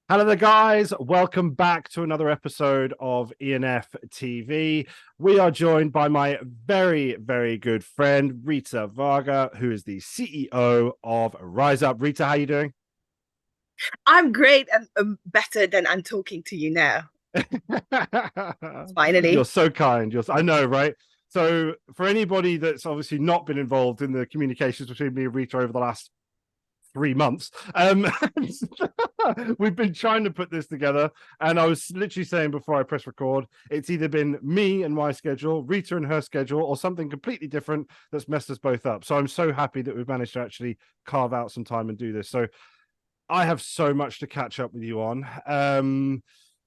Hello there, guys. Welcome back to another episode of E&Ftv. We are joined by my very, very good friend, Rita Varga, who is the CEO of Raizup. Rita, how are you doing? I'm great and better than I'm talking to you now. You're Finally. so kind. I know, right? So, for anybody that's obviously not been involved in the communications between me and Rita over the last 3 months. We've been trying to put this together, and I was literally saying before I press record, it's either been me and my schedule, Rita and her schedule, or something completely different that's messed us both up. So I'm so happy that we've managed to actually carve out some time and do this. So I have so much to catch up with you on.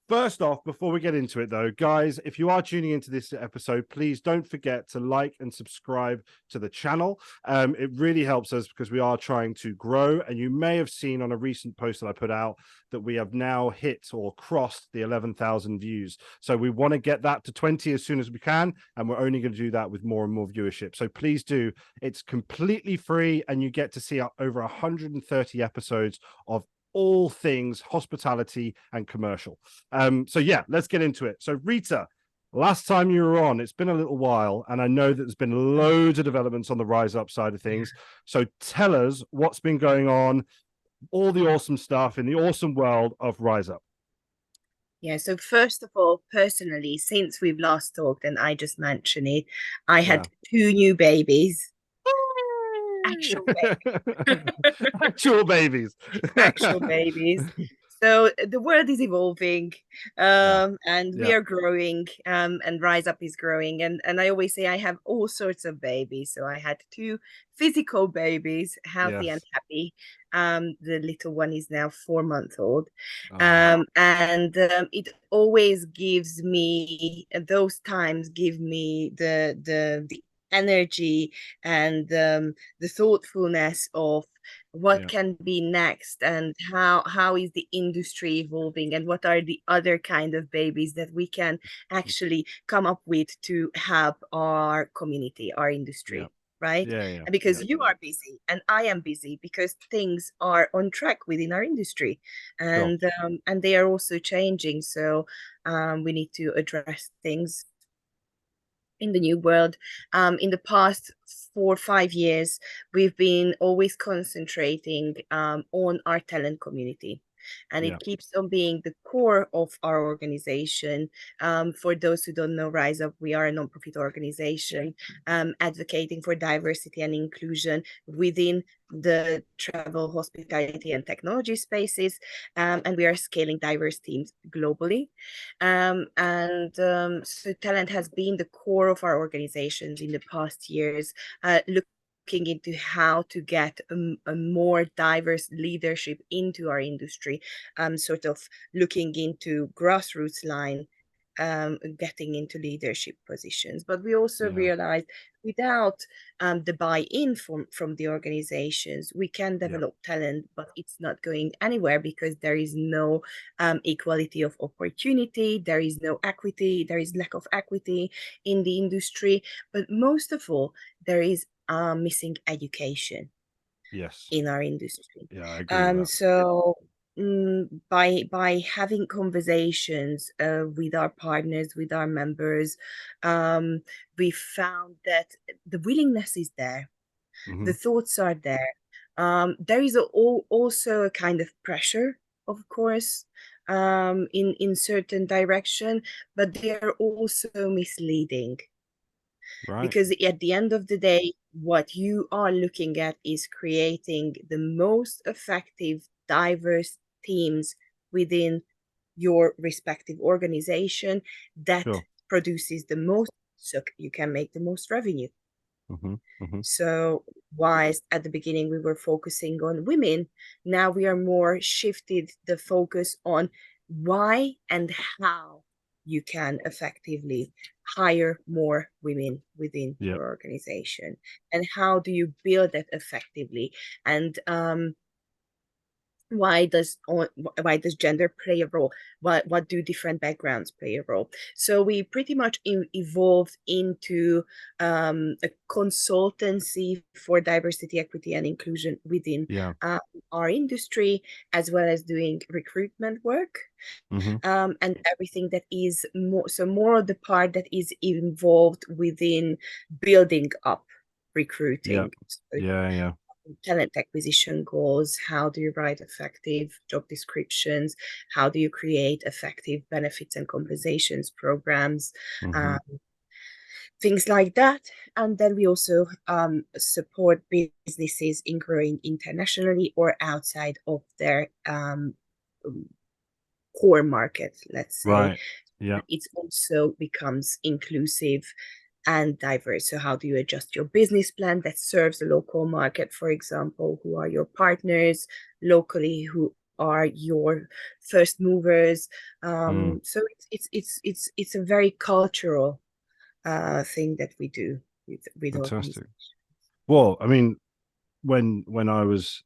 First off, before we get into it, though, guys, if you are tuning into this episode, please don't forget to like and subscribe to the channel. It really helps us because we are trying to grow. And you may have seen on a recent post that I put out that we have now hit or crossed the 11,000 views. So we want to get that to 20 as soon as we can. And we're only going to do that with more and more viewership. So please do. It's completely free, and you get to see over 130 episodes of all things hospitality and commercial. So yeah, let's get into it. So Rita, last time you were on, it's been a little while, and I know that there's been loads of developments on the Raizup side of things. So tell us what's been going on, all the awesome stuff in the awesome world of Raizup. Yeah, so first of all, personally, since we've last talked and I just mentioned it, I Yeah. had two new babies, actual babies. Actual babies. Actual babies. So the world is evolving, Yeah. and we Yeah. are growing, and Rise Up is growing. And I always say I have all sorts of babies. So I had two physical babies, healthy and Yes. happy. The little one is now 4 months old. Oh, It always gives me, those times give me the energy and the thoughtfulness of what yeah. can be next, and how is the industry evolving, and what are the other kind of babies that we can actually come up with to help our community, our Yeah. industry, right? Yeah. Yeah. And Yeah. because you are busy and I am busy, because things are on track within our industry, Sure. and they are also changing, so we need to address things in the new world. In the past 4 or 5 years, we've been always concentrating on our talent community. And Yeah. it keeps on being the core of our organization. For those who don't know, Rise Up, we are a nonprofit organization advocating for diversity and inclusion within the travel, hospitality, and technology spaces. And we are scaling diverse teams globally. So talent has been the core of our organizations in the past years, looking into how to get a more diverse leadership into our industry, sort of looking into grassroots line, getting into leadership positions. But we also Yeah. realized without the buy-in from the organizations, we can Yeah. develop talent, but it's not going anywhere because there is no equality of opportunity, there is no equity, there is lack of equity in the industry, but most of all, there is missing education Yes. in our industry. Yeah. I agree with that. So by having conversations with our partners, with our members, we found that the willingness is there, Mm-hmm. the thoughts are there. There is also a kind of pressure, of course, in certain direction, but they are also misleading, Right. because at the end of the day, what you are looking at is creating the most effective, diverse teams within your respective organization that Sure. produces the most, so you can make the most revenue. Mm-hmm. Mm-hmm. So, whilst at the beginning we were focusing on women, now we are more shifted the focus on why and how you can effectively hire more women within Yeah. your organization, and how do you build that effectively. And why does gender play a role? What do different backgrounds play a role? So we pretty much evolved into a consultancy for diversity, equity, and inclusion within Yeah. our industry, as well as doing recruitment work. And everything that is more of the part that is involved within building up Yeah. recruiting. So Yeah. talent acquisition goals, how do you write effective job descriptions, how do you create effective benefits and compensations programs, Yeah. um, things like that. And then we also support businesses in growing internationally or outside of their core market, let's say. Right. Yeah. It also becomes inclusive and diverse. So how do you adjust your business plan that serves the local market, for example? Who are your partners locally? Who are your first movers? So it's a very cultural thing that we do with Fantastic. organizations. Well, I mean, when I was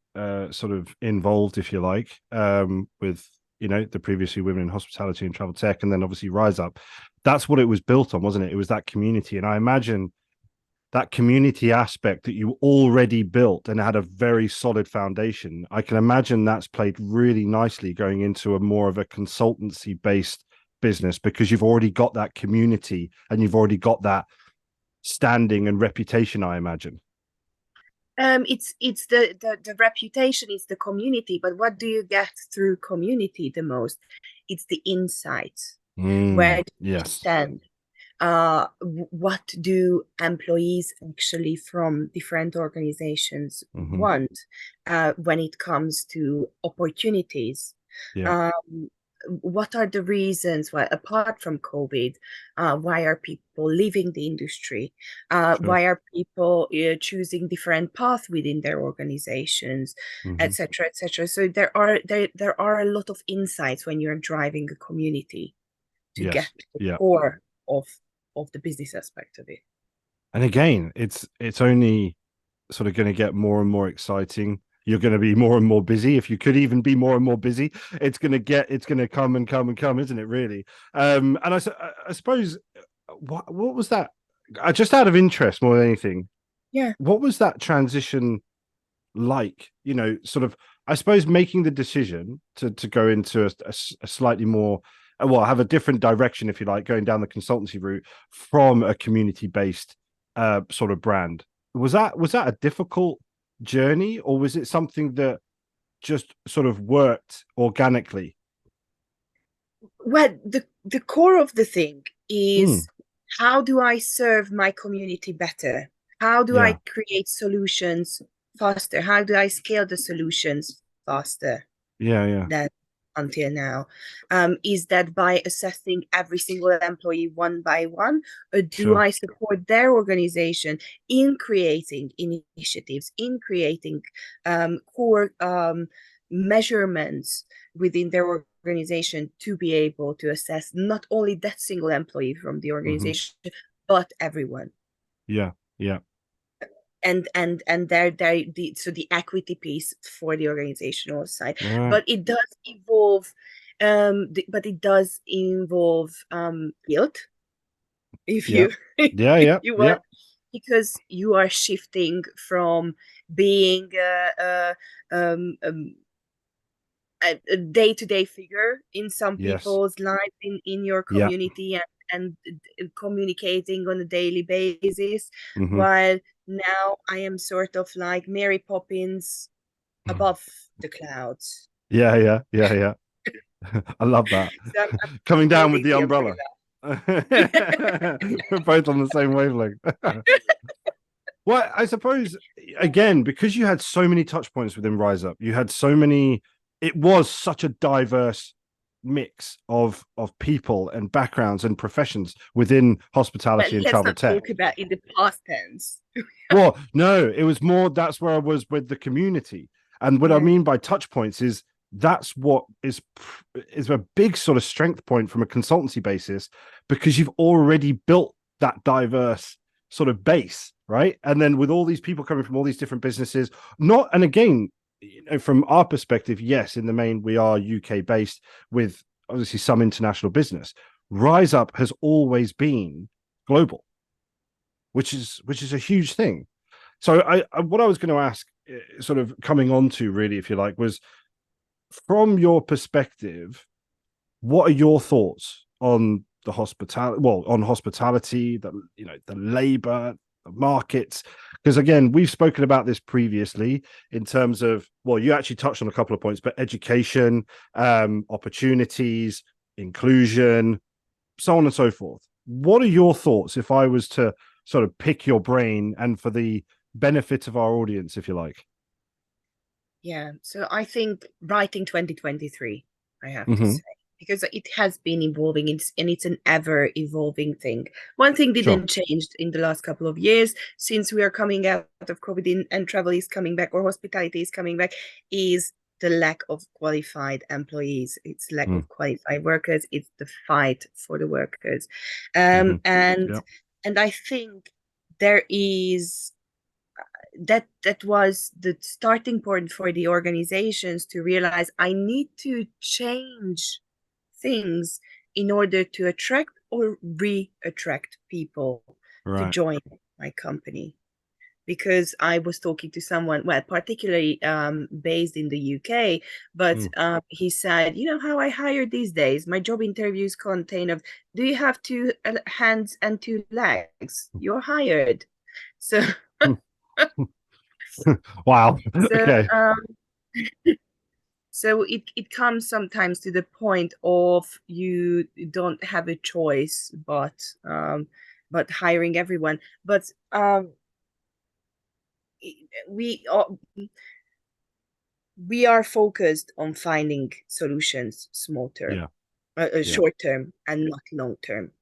sort of involved, if you like, with the previously women in hospitality and travel tech, and then obviously Raizup, that's what it was built on, wasn't it? It was that community, and I imagine that community aspect that you already built and had a very solid foundation. I can imagine that's played really nicely going into a more of a consultancy based business because you've already got that community and you've already got that standing and reputation, I imagine. It's the reputation, it's the community, but what do you get through community the most? It's the insights. Where do you Yes. stand? What do employees actually from different organizations want when it comes to opportunities? Yeah. What are the reasons why, apart from COVID, why are people leaving the industry? Sure. Why are people choosing different paths within their organizations, etc., etc.? So there are a lot of insights when you're driving a community to get Yes. to the Yeah. core of the business aspect of it. And again, it's only sort of going to get more and more exciting. You're going to be more and more busy. If you could even be more and more busy, it's going to come and come and come, isn't it? Really. And I suppose what was that? Just out of interest more than anything, Yeah. what was that transition like? Sort of, I suppose, making the decision to go into a slightly more, well, have a different direction, if you like, going down the consultancy route from a community based sort of brand. Was that a difficult journey, or was it something that just sort of worked organically? Well, the core of the thing Mm, is, how do I serve my community better? How do yeah, I create solutions faster? How do I scale the solutions faster yeah. than until now? Is that by assessing every single employee one by one, or do Sure. I support their organization in creating initiatives, in creating core measurements within their organization to be able to assess not only that single employee from the organization, but everyone? Yeah, yeah. And so the equity piece for the organizational side. Right. But it does evolve, guilt, if Yeah. you Yeah, if yeah, you yeah. want, because you are shifting from being a day-to-day figure in some Yes. people's lives in your Yeah. community, and communicating on a daily basis, Hmm. while now I am sort of like Mary Poppins above the clouds. Yeah. I love that. So I'm Coming down with holding the the umbrella. umbrella. We're both on the same wavelength. Well, I suppose again, because you had so many touch points within Rise Up, you had so many, it was such a diverse mix of people and backgrounds and professions within But hospitality and let's travel not tech. talk about in the past tense. Well, no, it was more, that's where I was with the community. And what I Yeah. mean by touch points is that's what is a big sort of strength point from a consultancy basis, because you've already built that diverse sort of base, right? And then with all these people coming from all these different businesses, not, and again, from our perspective, yes, in the main, we are UK based with obviously some international business. Raizup has always been global, which is a huge thing. So what I was going to ask, sort of coming on to really, if you like, was from your perspective, what are your thoughts on the hospitality? Well, on hospitality, the labor, the markets, because again, we've spoken about this previously in terms of, well, you actually touched on a couple of points, but education, opportunities, inclusion, so on and so forth. What are your thoughts if I was to sort of pick your brain and for the benefit of our audience, if you like? Yeah, so I think writing 2023, I have to Mm-hmm. say, because it has been evolving, and it's an ever evolving thing. One thing Sure. didn't change in the last couple of years since we are coming out of COVID and travel is coming back, or hospitality is coming back, is the lack of qualified employees. It's lack Mm. of qualified workers. It's the fight for the workers. Mm-hmm. And Yeah. I think there is that was the starting point for the organizations to realize I need to change things in order to attract or re-attract people to Right. join my company. Because I was talking to someone, well, particularly based in the UK, but Mm. he said, you know how I hire these days? My job interviews contain of, do you have two hands and two legs? You're hired. So Wow. so Okay. so it comes sometimes to the point of you don't have a choice but hiring everyone. But we are we are focused on finding solutions small term, Yeah. Yeah. short term, and not long term.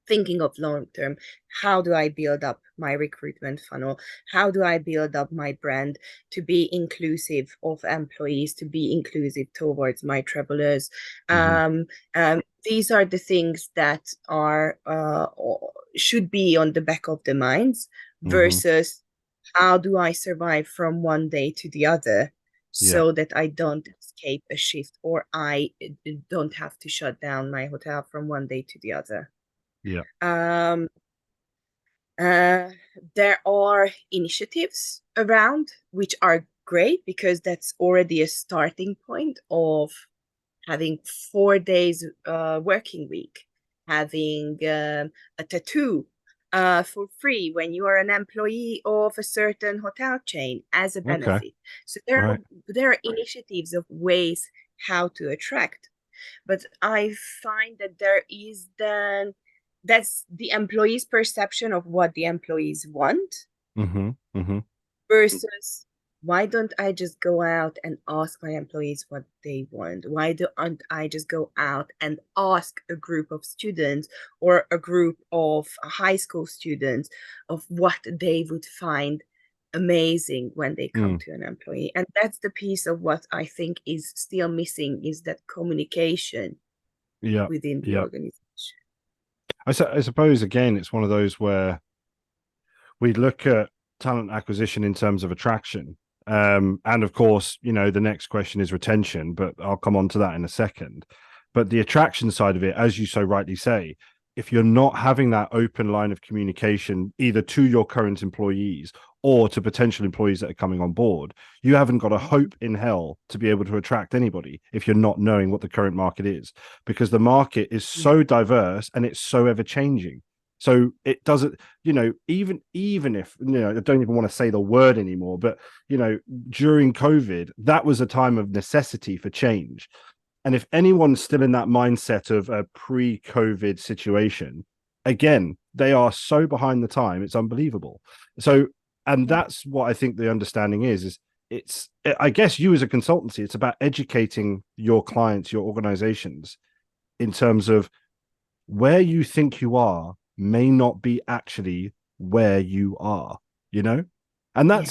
Thinking of long term, how do I build up my recruitment funnel? How do I build up my brand to be inclusive of employees, to be inclusive towards my travelers? Mm-hmm. These are the things that are should be on the back of the minds, Mm-hmm. versus how do I survive from one day to the other Yeah. so that I don't escape a shift, or I don't have to shut down my hotel from one day to the other. Yeah. Um, uh, there are initiatives around which are great because that's already a starting point of having 4 days working week, having a tattoo for free when you are an employee of a certain hotel chain as a Okay. benefit. So Right. there are initiatives of ways how to attract, but I find that there is then that's the employee's perception of what the employees want Mm-hmm. Mm-hmm. versus why don't I just go out and ask my employees what they want? Why don't I just go out and ask a group of students or a group of high school students of what they would find amazing when they come Mm. to an employee? And that's the piece of what I think is still missing, is that communication Yeah. within the Yeah. organization. I suppose again, it's one of those where we look at talent acquisition in terms of attraction. And of course, the next question is retention, but I'll come on to that in a second. But the attraction side of it, as you so rightly say, if you're not having that open line of communication, either to your current employees or to potential employees that are coming on board, you haven't got a hope in hell to be able to attract anybody if you're not knowing what the current market is, because the market is so diverse and it's so ever changing. So it doesn't, even if, I don't even want to say the word anymore, but, during COVID, that was a time of necessity for change. And if anyone's still in that mindset of a pre-COVID situation, again, they are so behind the time, it's unbelievable. So, and that's what I think the understanding is it's, I guess you as a consultancy, it's about educating your clients, your organizations, in terms of where you think you are may not be actually where you are, you know? And Yeah.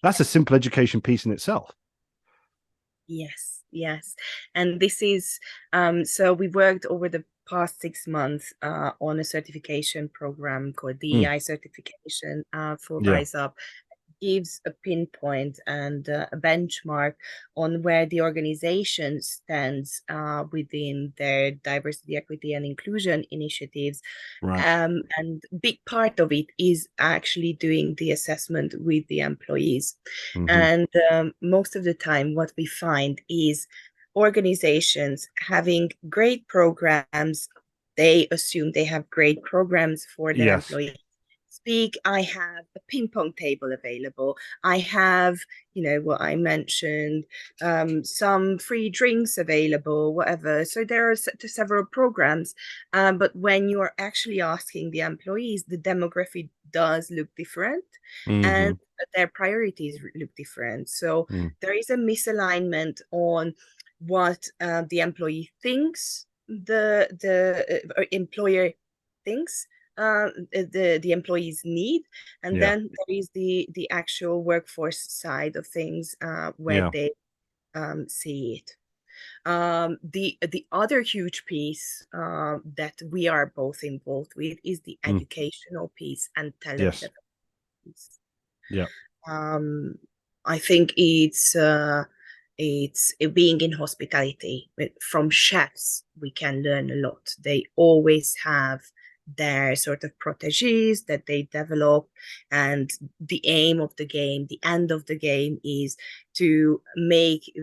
that's a simple education piece in itself. Yes, yes. And this is so we worked over the past 6 months on a certification program called Mm, DEI certification for yeah. Raizup. gives a pinpoint and a benchmark on where the organization stands within their diversity, equity, and inclusion initiatives. Right. And big part of it is actually doing the assessment with the employees. And most of the time, what we find is organizations having great programs. They assume they have great programs for their Yes. employees. Speak, I have a ping pong table available. I have, what I mentioned, some free drinks available, whatever. So there are several programs. But when you are actually asking the employees, the demographic does look different and their priorities look different. So there is a misalignment on what the employee thinks the employer thinks the employees need, and then there is the actual workforce side of things where they see it. The other huge piece that we are both involved with is the educational piece and talent Yes. development piece. Yeah. I think it's being in hospitality. From chefs, we can learn a lot. They always have their sort of proteges that they develop, and the aim of the game, the end of the game, is to make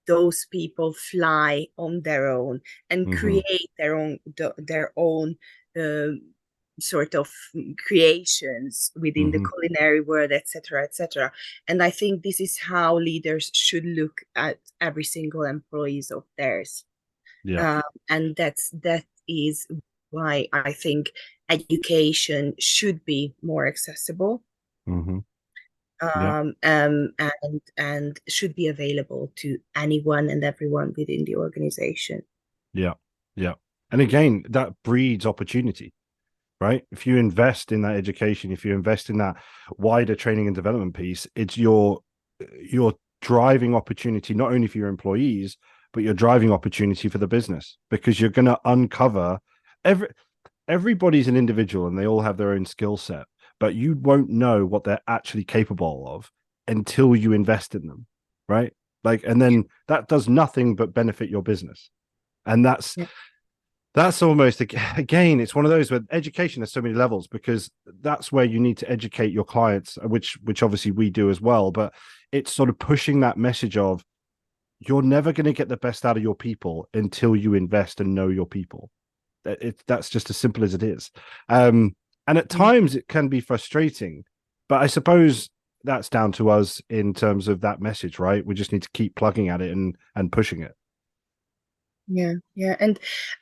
those people fly on their own and create their own sort of creations within the culinary world, etc., etc. And I think this is how leaders should look at every single employees of theirs. And that is why I think education should be more accessible. And should be available to anyone and everyone within the organization. And again, that breeds opportunity, right? If you invest in that education, if you invest in that wider training and development piece, it's your driving opportunity not only for your employees, but you're driving opportunity for the business, because you're going to uncover everybody's an individual and they all have their own skill set, but you won't know what they're actually capable of until you invest in them, right? Like, and then that does nothing but benefit your business. And that's almost, again, it's one of those where education has so many levels, because that's where you need to educate your clients, which obviously we do as well. But it's sort of pushing that message of, you're never going to get the best out of your people until you invest and know your people. That's just as simple as it is. And at times it can be frustrating, but I suppose that's down to us in terms of that message, right? We just need to keep plugging at it and pushing it.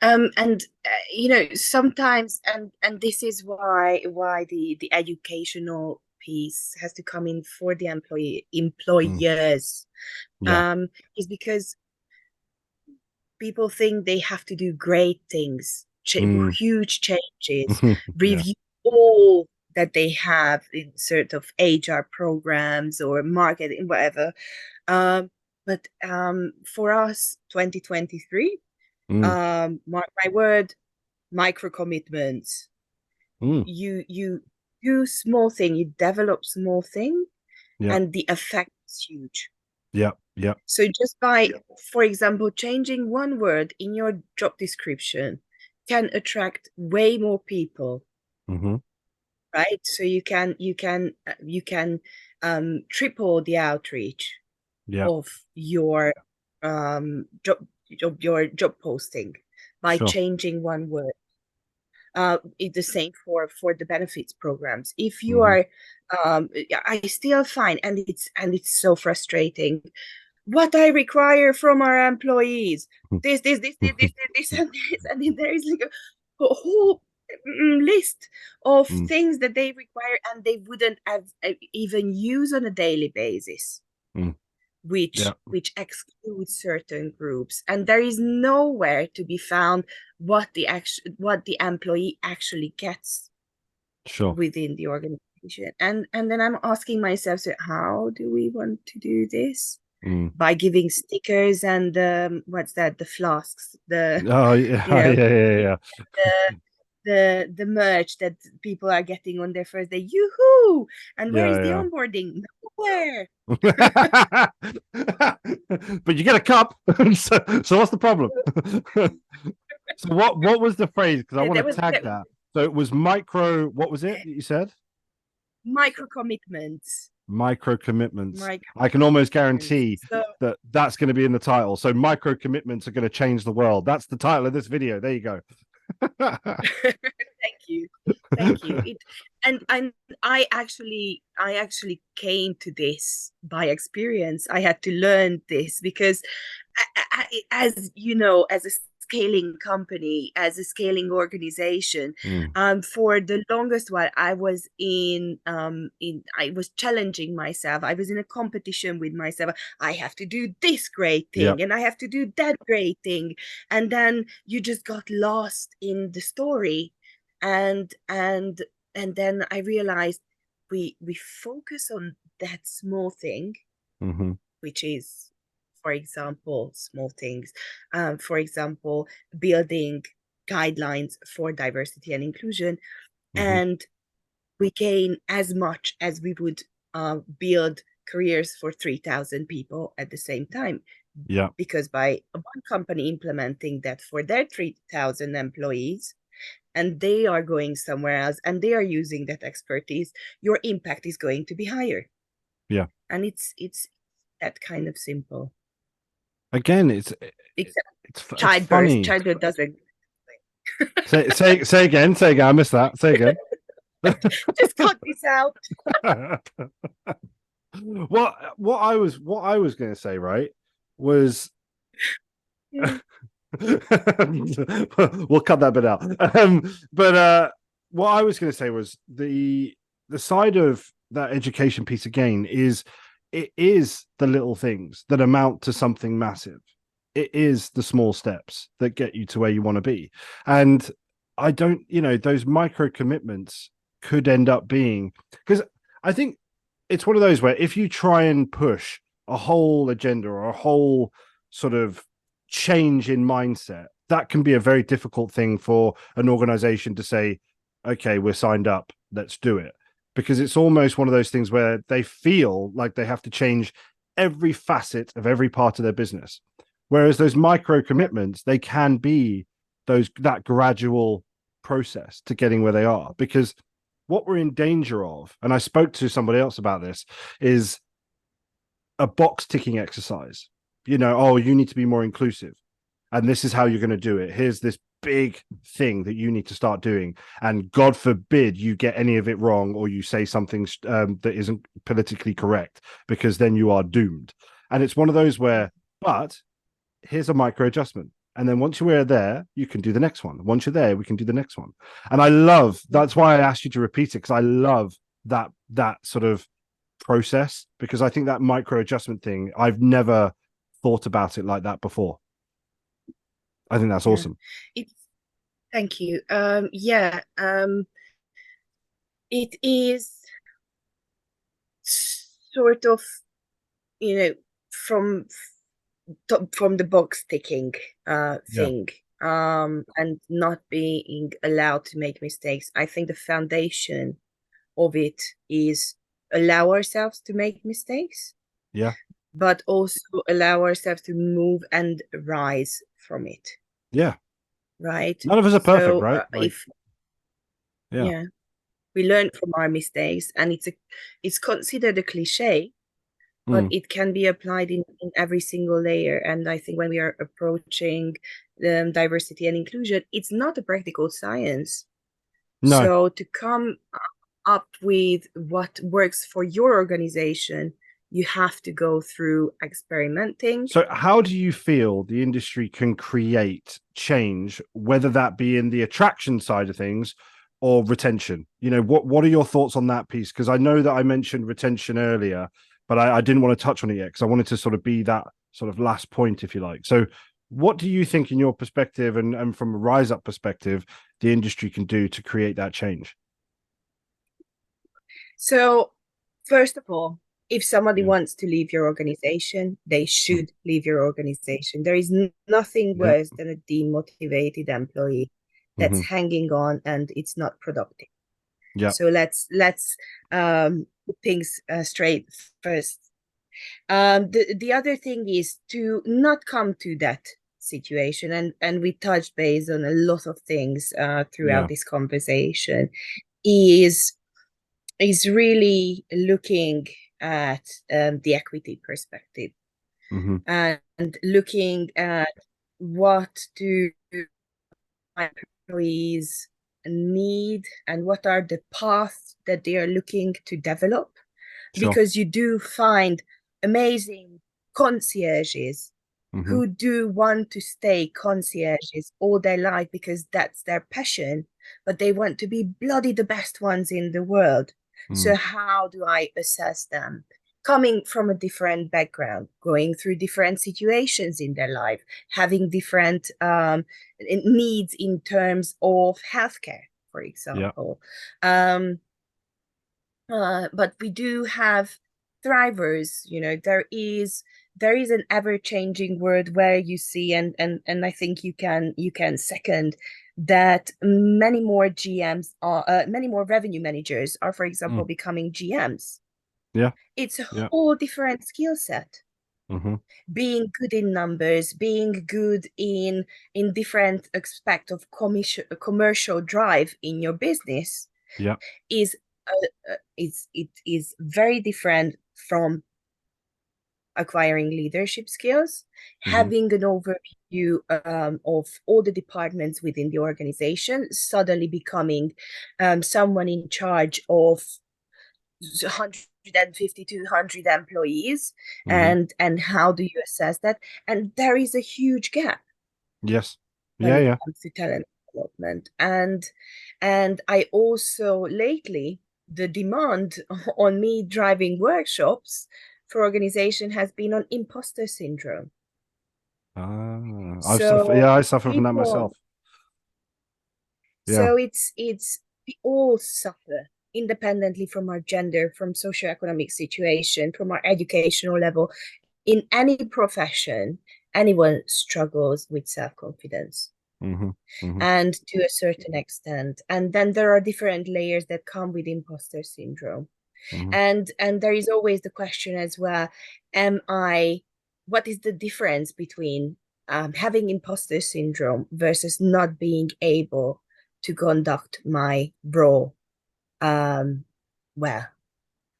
And sometimes, and this is why the educational piece has to come in for the employers, is because people think they have to do great things, huge changes, review all that they have in sort of HR programs or marketing, whatever. But for us, 2023, mark my word, micro commitments. You do small thing, you develop small thing, and the effect is huge. So just by, for example, changing one word in your job description can attract way more people. Right? So you can triple the outreach of your job posting by changing one word. It's the same for the benefits programs. If you are, I still find, and it's so frustrating, what I require from our employees, this, and this, and then there is like a whole list of things that they require and they wouldn't have even use on a daily basis, which excludes certain groups, and there is nowhere to be found what the employee actually gets within the organization. And then I'm asking myself, so how do we want to do this? By giving stickers and what's that, the flasks, the the merch that people are getting on their first day. Yoo-hoo! And where is the Yeah, onboarding? Nowhere. yeah. But you get a cup. So what's the problem? So what was the phrase? Because I want There to was tag that. So it was micro. What was it that you said? micro commitments. Micro commitments. Micro I can almost commitments. guarantee So that that's going to be in the title. So micro commitments are going to change the world. That's the title of this video. There you go. thank you. Thank you. And I actually came to this by experience. I had to learn this because as you know, as a scaling company, as a scaling organization, for the longest while I was I was challenging myself. I was in a competition with myself. I have to do this great Yep. thing and I have to do that great thing. And then you just got lost in the story. And then I realized we focus on that small thing, which is, for example, small things. For example, building guidelines for diversity and inclusion, and we gain as much as we would build careers for 3,000 people at the same time. Yeah. Because by one company implementing that for their 3,000 employees, and they are going somewhere else and they are using that expertise, your impact is going to be higher. Yeah. And it's that kind of simple. Again, it's childbirth. funny. Childbirth doesn't. Say again. Say again. I missed that. Say again. Just cut this out. What I was going to say, right, was we'll cut that bit out. But what I was going to say was the side of that education piece again is it is the little things that amount to something massive. It is the small steps that get you to where you want to be. And I don't, those micro commitments could end up being, because I think it's one of those where if you try and push a whole agenda or a whole sort of change in mindset, that can be a very difficult thing for an organization to say, okay, we're signed up, let's do it. Because it's almost one of those things where they feel like they have to change every facet of every part of their business. Whereas those micro commitments, they can be that gradual process to getting where they are. Because what we're in danger of, and I spoke to somebody else about this, is a box ticking exercise. Oh, you need to be more inclusive. And this is how you're going to do it. Here's this big thing that you need to start doing. And God forbid you get any of it wrong or you say something that isn't politically correct, because then you are doomed. And it's one of those where, but here's a micro adjustment. And then once you're there, you can do the next one. Once you're there, we can do the next one. And I love, that's why I asked you to repeat it, because I love that sort of process, because I think that micro adjustment thing, I've never thought about it like that before. I think that's awesome. Thank you. It is sort of, from the box ticking thing, and not being allowed to make mistakes. I think the foundation of it is allow ourselves to make mistakes, but also allow ourselves to move and rise from it. Right. None of us are perfect, right? We learn from our mistakes, and it's considered a cliche, but it can be applied in every single layer. And I think when we are approaching diversity and inclusion, it's not a practical science. No. So to come up with what works for your organization, you have to go through experimenting. So how do you feel the industry can create change, whether that be in the attraction side of things or retention? What are your thoughts on that piece? Because I know that I mentioned retention earlier, but I didn't want to touch on it yet, because I wanted to sort of be that sort of last point, if you like. So what do you think, in your perspective and from a Raizup perspective, the industry can do to create that change? So first of all, if somebody wants to leave your organization, they should leave your organization. There is nothing worse than a demotivated employee. that's Hmm. hanging on and it's not productive. Yeah. So let's put things straight first. The other thing is to not come to that situation, and we touched base on a lot of things throughout Yeah. this conversation, is really looking at the equity perspective Hmm. and looking at what do my employees need and what are the paths that they are looking to develop, Sure. because you do find amazing concierges Hmm. who do want to stay concierges all their life because that's their passion, but they want to be bloody the best ones in the world. Mm. So how do I assess them? Coming from a different background, going through different situations in their life, having different needs in terms of healthcare, for Yeah. example. But we do have thrivers. There is an ever-changing world where you see, and I think you can second that many more revenue managers are, for example, Mm. becoming GMs. Yeah. It's a Yeah. whole different skill set. Hmm. Being good in numbers, being good in different aspect of commercial drive in your business Yeah. is it is very different from acquiring leadership skills, Hmm. having an overview of all the departments within the organization, suddenly becoming someone in charge of 150 200 employees, Hmm. and how do you assess that? And there is a huge gap Yes. when Yeah. it Yeah. comes to talent development. And I also lately, the demand on me driving workshops for organization has been on imposter syndrome. Yeah, So I suffer from that people, myself. Yeah. so it's we all suffer independently from our gender, from socioeconomic situation, from our educational level. In any profession, anyone struggles with self-confidence, Hmm. Hmm. and to a certain extent. And then there are different layers that come with imposter syndrome. Hmm. And there is always the question as well, am I what is the difference between having imposter syndrome versus not being able to conduct my role well?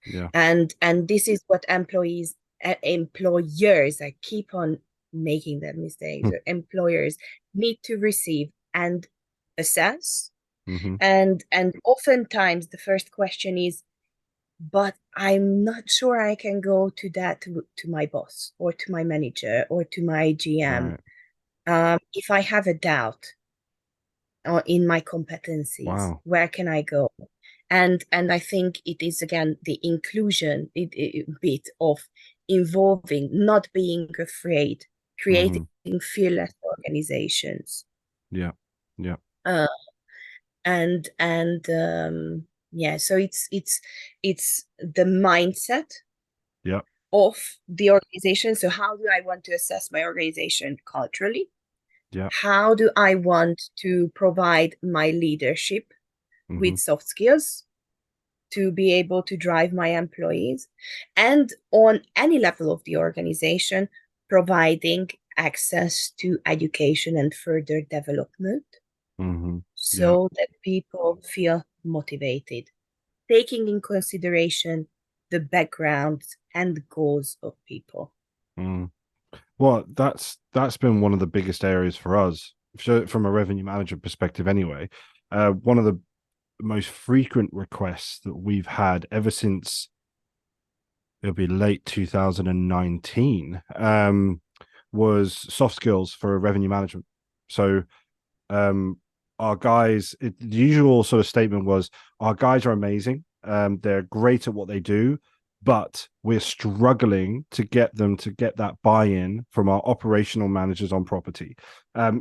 Yeah. And this is what employers, I keep on making that mistakes, employers need to receive and assess. Hmm. And oftentimes the first question is, but I'm not sure I can go to my boss or to my manager or to my GM. Right. If I have a doubt in my competencies, Wow. where can I go? And I think it is again the inclusion bit of involving, not being afraid, creating Hmm. fearless organizations. Yeah. Yeah. Uh, and yeah, so it's the mindset Yeah. of the organization. So how do I want to assess my organization culturally? Yeah. How do I want to provide my leadership Hmm. with soft skills to be able to drive my employees? And on any level of the organization, providing access to education and further development Hmm. Yeah. so that people feel motivated, taking in consideration the backgrounds and goals of people. Mm. Well, that's been one of the biggest areas for us, from a revenue manager perspective, anyway. One of the most frequent requests that we've had ever since it'll be late 2019 was soft skills for revenue management. So um, our guys, the usual sort of statement was our guys are amazing. They're great at what they do, but we're struggling to get them to get that buy-in from our operational managers on property,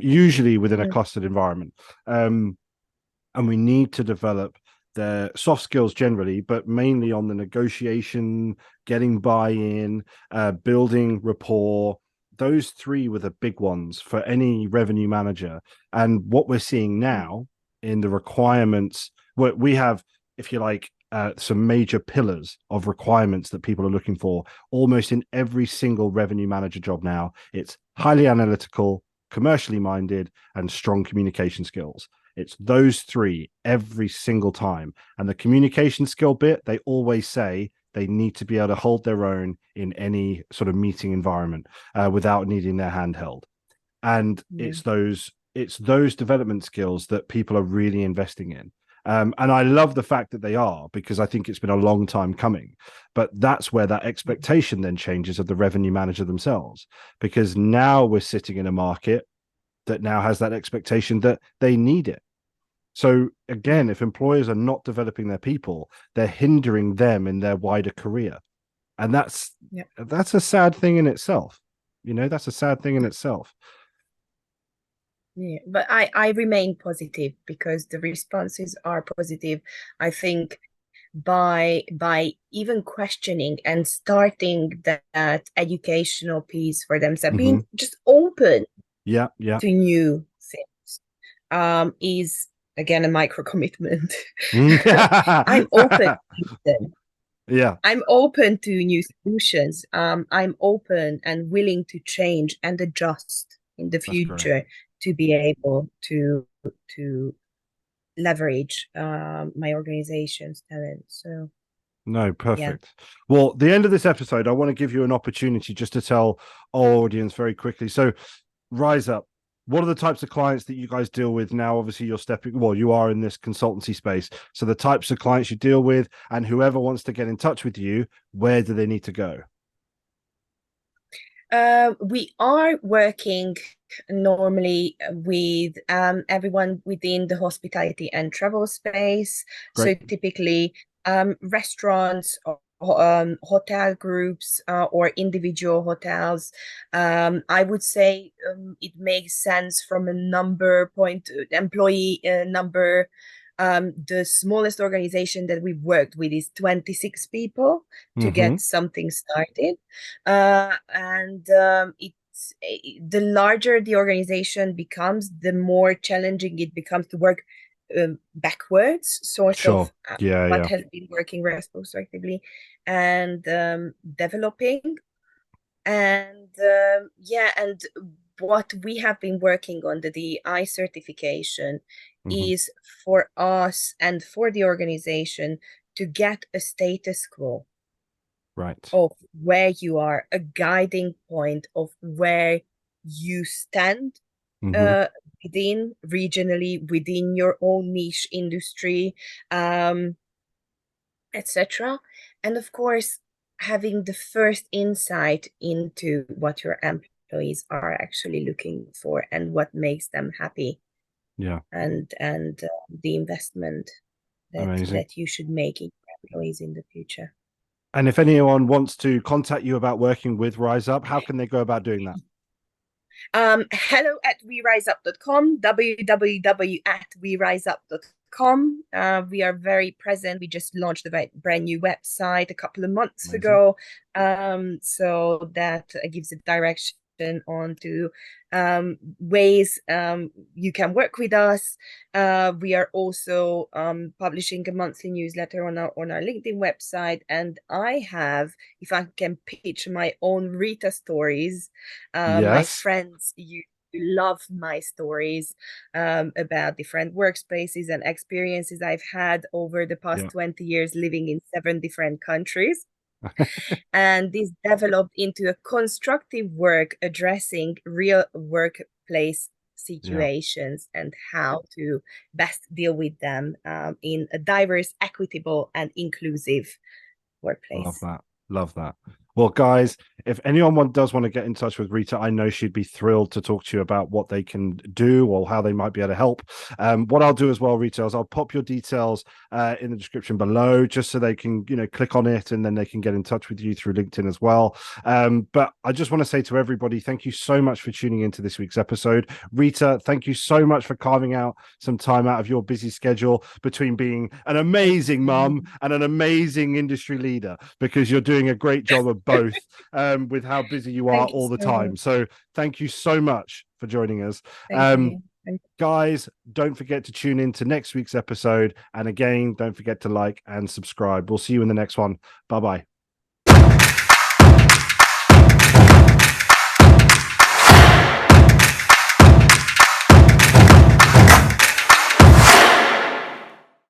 usually within a Mm. clustered environment. And we need to develop their soft skills generally, but mainly on the negotiation, getting buy-in, building rapport, those three were the big ones for any revenue manager. And what we're seeing now in the requirements, we have, if you like, some major pillars of requirements that people are looking for almost in every single revenue manager job now. It's highly analytical, commercially minded, and strong communication skills. It's those three every single time. And the communication skill bit, they always say they need to be able to hold their own in any sort of meeting environment without needing their hand held. And it's those development skills that people are really investing in. And I love the fact that they are, because I think it's been a long time coming. But that's where that expectation then changes of the revenue manager themselves, because now we're sitting in a market that now has that expectation that they need it. So again, if employers are not developing their people, they're hindering them in their wider career. And that's a sad thing in itself. That's a sad thing in itself. Yeah, but I remain positive because the responses are positive. I think by even questioning and starting that educational piece for themselves, being just open to new things, is again a micro commitment. I'm open to them. Yeah, I'm open to new solutions. I'm open and willing to change and adjust in the future to be able to leverage my organization's talent. So no, perfect. Yeah. Well, the end of this episode, I want to give you an opportunity just to tell our audience very quickly. So Raizup, what are the types of clients that you guys deal with now? Obviously, you are in this consultancy space. So the types of clients you deal with, and whoever wants to get in touch with you, where do they need to go? We are working normally with everyone within the hospitality and travel space. Great. So typically restaurants or hotel groups or individual hotels. I would say it makes sense from a employee number. The smallest organization that we've worked with is 26 people to get something started. And the larger the organization becomes, the more challenging it becomes to work backwards, sort of what has been working retrospectively and developing. And and what we have been working on, the DEI certification, is for us and for the organization to get a status quo of where you are, a guiding point of where you stand regionally, within your own niche industry, etc. And of course, having the first insight into what your employees are actually looking for and what makes them happy. Yeah. And the investment that you should make in your employees in the future. And if anyone wants to contact you about working with Raizup, how can they go about doing that? hello@weraizup.com, www.weraizup.com. We are very present. We just launched a brand new website a couple of months ago. So that gives a direction onto ways you can work with us. We are also publishing a monthly newsletter on our LinkedIn website, and I have, if I can pitch my own Rita stories, my friends love my stories about different workspaces and experiences I've had over the past 20 years living in 7 different countries. And this developed into a constructive work addressing real workplace situations and how to best deal with them in a diverse, equitable, and inclusive workplace. Love that. Well, guys, if anyone does want to get in touch with Rita, I know she'd be thrilled to talk to you about what they can do or how they might be able to help. What I'll do as well, Rita, is I'll pop your details in the description below, just so they can, click on it and then they can get in touch with you through LinkedIn as well. But I just want to say to everybody, thank you so much for tuning into this week's episode. Rita, thank you so much for carving out some time out of your busy schedule between being an amazing mum and an amazing industry leader, because you're doing a great job of both with how busy you are all the time. So thank you so much for joining us. Guys, don't forget to tune in to next week's episode. And again, don't forget to like and subscribe. We'll see you in the next one. Bye-bye.